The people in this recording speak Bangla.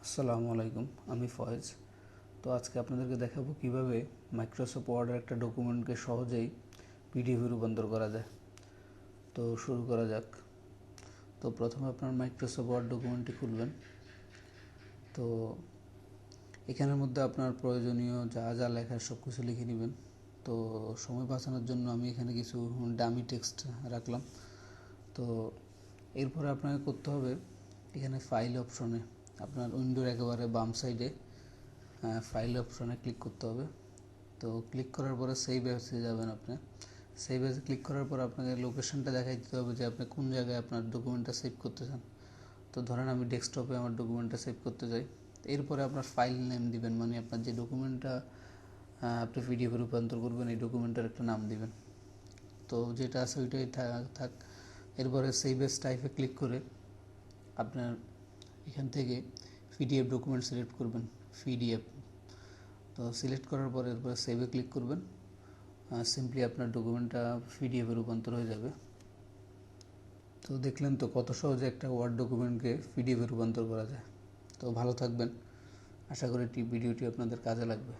আসসালামু আলাইকুম, আমি ফয়েজ। তো আজকে আপনাদেরকে দেখাবো কিভাবে মাইক্রোসফট ওয়ার্ডের একটা ডকুমেন্টকে সহজেই পিডিএফে রূপান্তর করা যায়। তো শুরু করা যাক। তো প্রথমে আপনার মাইক্রোসফট ওয়ার্ড ডকুমেন্টটি খুলবেন। তো এখানের মধ্যে আপনার প্রয়োজনীয় যা যা লেখার সব কিছু লিখে নেবেন। তো সময় বাঁচানোর জন্য আমি এখানে কিছু ডামি টেক্সট রাখলাম। তো এরপরে আপনাকে করতে হবে, এখানে ফাইল অপশনে আপনার উইন্ডোর একেবারে বাম সাইডে ফাইল অপশনে ক্লিক করতে হবে। তো ক্লিক করার পরে সেভ অ্যাজে যাবেন। আপনি সেভ অ্যাজে ক্লিক করার পর আপনাকে লোকেশনটা দেখাই দিতে হবে যে আপনি কোন জায়গায় আপনার ডকুমেন্টটা সেভ করতে চান। তো ধরেন আমি ডেস্কটপে আমার ডকুমেন্টটা সেভ করতে চাই। এরপরে আপনার ফাইল নেম দিবেন, মানে আপনার যে ডকুমেন্টটা আপনি পিডিএফে রূপান্তর করবেন এই ডকুমেন্টের একটা নাম দিবেন। তো যেটা আছে ওইটাই থাক। এরপরে সেভ অ্যাজ টাইপে ক্লিক করে আপনার এখান থেকে পিডিএফ ডকুমেন্ট সিলেক্ট করবেন, পিডিএফ। তো সিলেক্ট করার পরে এরপরে সেভে ক্লিক করবেন। সিম্পলি আপনার ডকুমেন্টটা পিডিএফে রূপান্তর হয়ে যাবে। তো দেখলেন তো কত সহজে একটা ওয়ার্ড ডকুমেন্টকে পিডিএফে রূপান্তর করা যায়। তো ভালো থাকবেন, আশা করি ভিডিওটি আপনাদের কাজে লাগবে।